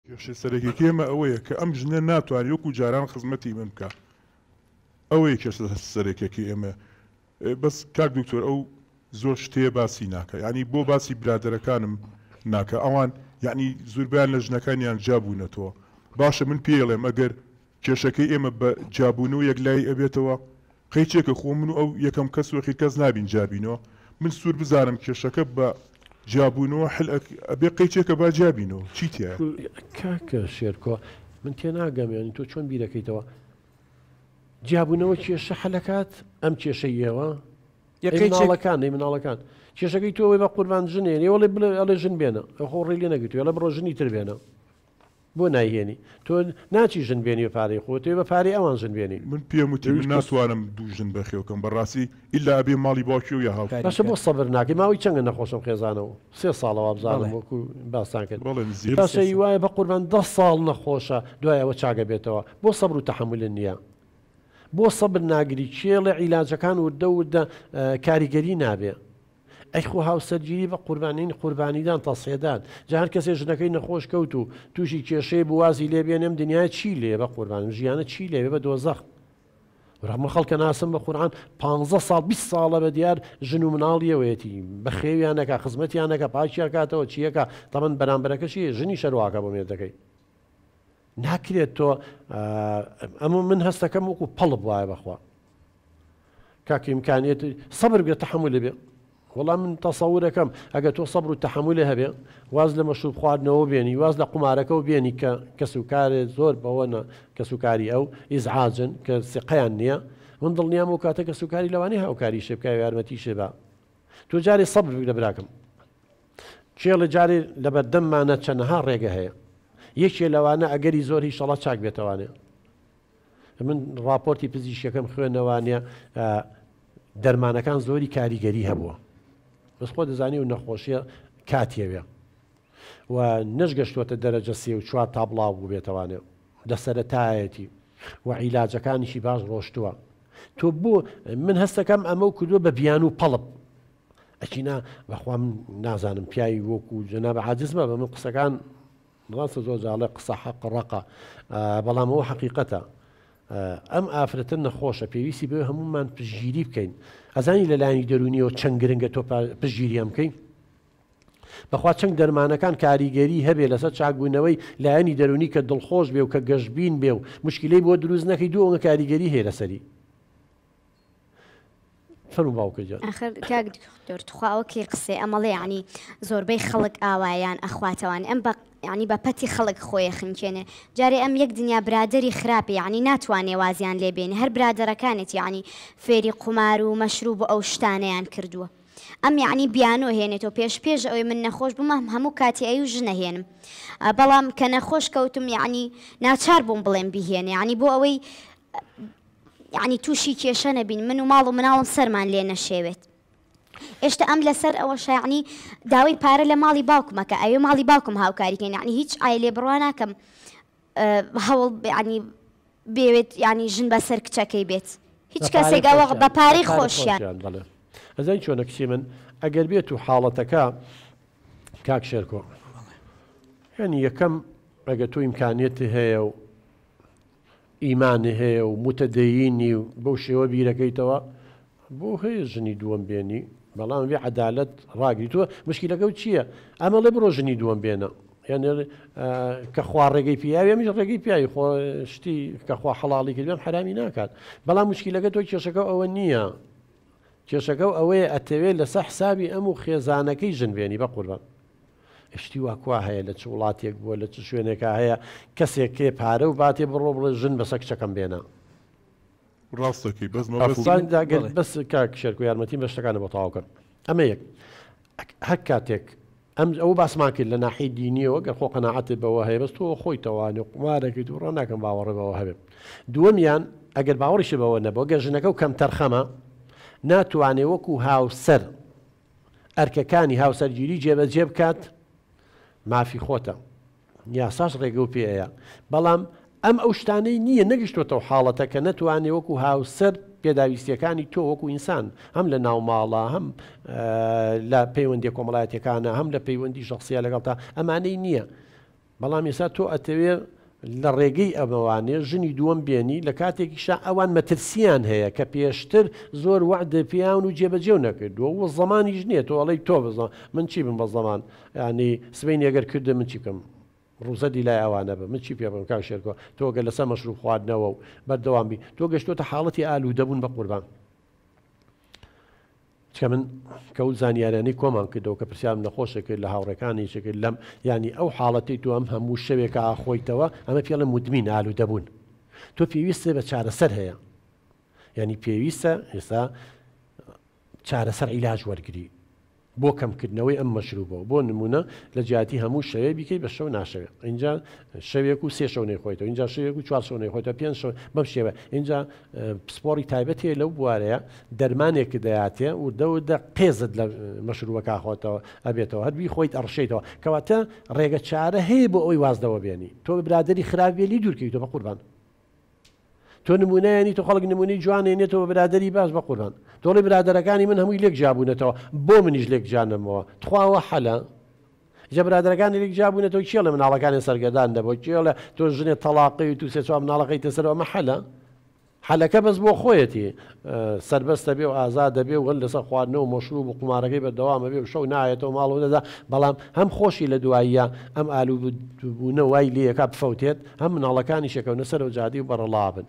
کێشە سەرەکیەکە ئێمە ئەوەیە کە ئەم ژنە ناتوانێت وەکو جاران خزمەتی من بکە. ئەوەیە کێشە سەرەکیەکە ئێمە. بەس کاک دکتۆر ئەو زۆر شتەیە باسی ناکە، یعنی بۆ باسی برادەرەکانم ناکە. ئەوان یعنی زۆربیان لە ژنەکانیان جابوونەتەوە. باشە من پێڵێم ئەگەر کێشەکەی ئێمە بە جابوون و یەکلای ئەبێتەوە قەیچێکە خۆ من و ئەو یەکەم کەس وەخی کەس نابین جابینەوە، من سوور بزانم کێشەکە بە جابوونەوە حل ئەبێ قەیچێکە با جابینەوە چی تایە؟ کاکە شێرکۆ من تێ ناگەمیانی تۆ چۆن بیرەکەیتەوە جابوونەوە کێشە حەلەکات ئەم کێشەیەوە مناڵەکان مناڵەکان کێشەکەی تۆەوەی بە قوربان ژنێنی وڵێ ئەڵێ ژن بێنە ئەخۆ ڕێلی نەگرتوێ لە بڕۆ ژنی تر بێنە بۆ نایهێنی تۆ ناچی ژن بێنی بە پارەی خۆ تێ بە پارەی ئەوان ژن بێنی. من پێم وتی من ناتوانم دوو ژن بەخێوکەم بەڕاستی ئللا ئەبێ ماڵی باوکی و یا هاو باشە بۆ سەبر ناکەی ماوەی چەندە نەخۆشم خێزانەوە 3 ساڵەوە بزانم وەکو باسان کرد باشەی وایە بە قوربان 10 ساڵ نەخۆشە دوایەوە چاگە بێتەوە بۆ سەبر و تەحمل نییە بۆ سەبر ناگری کێڵە عیلاجەکان وردە وردە کاریگەری نابێ ئەی خۆ هاوسەرگیری بە قوربانین قوربانیدان تەسێدان جا هەر کەسێ ژنەکەی نەخۆش کەوت و تووشی کێشەی بوازی لێبێنێم دنیای چی لێ بە قوربانم ژیانە چی لێوێ بە دۆزەخ ڕەمە خەڵکە ناسم بە قورآن 15 ساڵ 20 ساڵە بە دیار ژن و مناڵیەوەیەتی بە خێویانەکە خزمەتیانەکە پاچیان کاتەوە چیەکە تەمەن بەرامبەرەکەشی ژنی شەرواکە بۆ مێردەکەی ناکرێت تۆ ئەمە من هەستەکەم وەکو پەڵب وایە بەخوا کاکە ئیمکانیەت سەبر بێت تەحمل بێ وەڵام من تەسەورەکەم ئەگە تۆ سەبر و تەحملێ هەبێ واز لە مەشروب خواردنەوە بێنی واز لە قومارەکەەوە بێنی کە کەسوکارێت زۆر بەوە کەسوکاری ئەو ئیزعاجن کە سقەیان نییە من دڵنیام و کاتە کەسوکاری لەوانەیە هاوکاری شێ بکای یارمەتی شێبا تۆ جارێ سەبر لە براکەم کێڵە جارێ لە بەردەممانە چەندەها ڕێگە هەیە یەکێ لەوانە ئەگەری زۆر هیچڵە چاک بێتەوانێ من راپۆرتی پزیشکەکەم خوێنەوانە دەرمانەکان زۆری کاریگەری هەبووە بەس خۆ دەزانی و نەخۆشیە کاتێوێ و نەشگەشتوەتە دەرەجە 3 تا بڵاو بوو بێتەوانێ دەسەرەتایەتی و عیلاجەکانیشی باش ڕۆشتووە تۆ بۆ من هەستەکەم ئەمە و کردووە بە بیان و پەڵب ئەچینا بەخوا من نازانم پیاوی وەکو جەنابە عاجزمە بە من قسەکان ڕاستە زۆر جاڵێ قسە حەق ڕقە بەڵام ئەوە حەقیقەتە ئەم ئافرەتە نەخۆشە پێویستی بێ هەمومان پشگیری بکەین ئەزانی لەلایانی دەرونیەوە چەند گرنگە تۆ پشگیریان بکەین بەخوا چەند دەرمانەکان کاریگەری هەبێ لەسەر چاکبوونەوەی لایەنی دەرونی کە دڵخۆش بێ و کە گەشتبین بێ و مشکلەی بۆ دروست نەکەی دوو ئەوە کاریگەری هەیە لەسەری فەرموو باوکە جان ئاخر کاک دکتۆر توخواوە کێ قسێ ئەمەڵێ یعنی زۆربەی خەڵک ئاوایان ئەخواتەوان ئەم یعنی بە پەتی خەڵک خۆی خنکێنێ جارێ ئەم یەک دنیا برادری خراپی یعنی ناتوانێ وازیان لێبێنێ هەر برادەرەکانێت یعنی فێری قومار و مەشروب و ئەو شتانەیان کردووە ئەم یعنی بیانۆ هێنێتەوە پێش ئەوەی من نەخۆش بوومە هەموو کاتی ئەی و ژنە هێنم بەڵام کە نەخۆش کەوتم یعنی ناچار بووم بڵێم بیهێنێ یعنی بۆ ئەوەی یعنی تووشی کێشە نەبین من و ماڵ و مناڵم سەرمان لێ نەشێوێت ئێشتا ئەم لەسەر ئەوەش یعنی داوای پارە لە ماڵی باوکمەکە ئەوێ ماڵی باوکم هاوکاریکەین یعنی هیچ ئایلێ بڕوا ناکەم هەوڵ ینی بێوێت ینی ژن بەسەر کچەکەی بێت هیچ کەسێک ئەوە بە پارەی خۆشیان ئەزای چۆنە کچی من ئەگەر بێت و حاڵەتەکە کاک شێرکۆ یعنی یەکەم ئەگە تۆ ئیمکانیەتی هەیە و ئیمانی هەیە و متەدەیینی و بەو شێوە بیرەکەیتەوە بۆ هەیە ژنی دووەم بێنی بەڵام بێ عەدالەت ڕاگریتووە مشکلەکە و چییە ئەمە لێ بڕۆ ژنی دووەم بێنە یعنی کە خوا ڕێگەی پیاوی ئەمیش ڕێگەی پیاوی خۆ شتی کە خوا حەڵاڵی کردێم حرامی ناکات بەڵام مشکلەکە تۆ کێشەکە ئەوە نییە کێشەکە ئەوەیە ئەتەوێت لەسەر حسابی ئەم و خێزانەکەی ژن بێنی بە قوربان شتی واکووا هەیە لە چ وڵاتێک بووە لە چ شوێنێکە هەیە کەسێک کێ پارە و باتێ بڕۆ بڵێ ژن بەسە کچەکەم بێنە ڕاستەکەی بەس کاک شێرکۆ یارمەتی بە شتەکانە بۆ تەواوکەن ئەمە یەک هەر کاتێک ئەو باسمان کرد لە ناحی دینیەوە گەر خۆ قەناعەتت بەوە هەیە بەس تۆ خۆی تەوانێ قمارێکی دوو ڕۆ ناکەم باوەڕێ بەوە هەبێت دووەمیان ئەگەر باوەڕیشی بەوە نەبەوە گە ژنەکە و کەم تەرخەمە ناتوانێ وەکو هاوسەر ئەرکەکانی هاوسەرگیری جێبەجێ بکات مافی خۆتە یاساش ڕێگە و پێەیە بەڵام ئەم ئەو شتانەی نییە نەگەشتوەتەوە حاڵەتە کە نەتوانێ وەکو هاوسەر پێداویستیەکانی تۆ وەکو ئینسان هەم لە ناوماڵە هەم لە پەیوەندی کۆمەڵایەتەکانە هەم لە پەیوەندی شخصیە لەگەڵ تا ئەمانەی نییە بەڵام ێستا تۆ ئەتەوێ لە ڕێگەی ئەمەوانێ ژنی دووەم بێنی لە کاتێکیشا ئەوان مەترسیان هەیە کە پێشتر زۆر وعدە پیاون و جێبەجێو نەکردووە و زەمانی ژنێت تۆ ئەڵەی تۆ بزان من چی بم بە زەمان ینی سبەی ئەگەر کردە من چی بکەم ڕوزەدی لای ئەوانە بە من چی پێ بم کاک شێرکۆ تۆگە لەسەر مەشروب خواردنەوە و بەردەوامی تۆ گەشتۆتە حاڵەتی ئالوودەبوون بە قوربان چکە من کەوت زانیاریانەی کۆمان کردەوە کە پرسیارم نەخۆشە کرد لە هاوڕێکانی شکرد لەم ینی ئەو حاڵەتی تو ئەم هەموو شەوێکە ئاخۆیتەوە ئەمە پێڵە مدمین ئالوودەبوون تۆ پێویستە بە چارەسەر هەیە ینی پێویستە ئێستا چارەسەر عیلاج وەرگری بۆ کەمکردنەوەی ئەم مەشروبەوە بۆ نمونە لە جیاتی هەموو شەوێ بیکەیت بە شەو ناشەوێت اینجا شەوێک و 3 شەو نەیخۆیتەوە اینجا شەوێک و 4 شەو نەیخۆیتەوە 5 شەو بەم شێوە اینجا پسپۆری تایبەت هەیە لەو بوارەیە دەرمانێک دەیاتێ و دەودە قێزت لە مەشروبەکە خۆتەوە ئەبێتەوە هەربی خۆیت ئەڕشەیتەوە کەواتە ڕێگە چارە هەیە بۆ ئەوی وازدەوە بێنی تۆ برادری خراپێلی دوورکەیتەوە بە قوربان تۆ نمونەیەنی تۆ خەڵک نمونەی جوانێنێتەوە برادری باش بە قوربان تۆڵی برادەرەکانی من هەمووی لێک جابوونێتەوە بۆ منیش لێک جانمەوە تخواوە حەلە جە برادەرەکانی لێک جابوونێتەوە کێ لە مناڵەکانی سەرگەدان دەبەوە کێ لە تۆ ژنێت تەلاقی و تو سێ چوار مناڵەکەی تەسەرەوە ئەمە حەلە حەلەکە بەس بۆ خۆیەتی سربەستە بێ و ئازاد دەبێ و هەر لەسەر خواردنەوە و مەشروب و قومارەکەی بەردەوامە بێ و شەو نایێتەوە ماڵەوە دەدا بەڵام هەم خۆشی لە دواییە ئەم ئالوبوونە وای لێیەکە بفەوتێت هەم مناڵەکانی شەکەونە سەر و جادی و بەڕەڵابن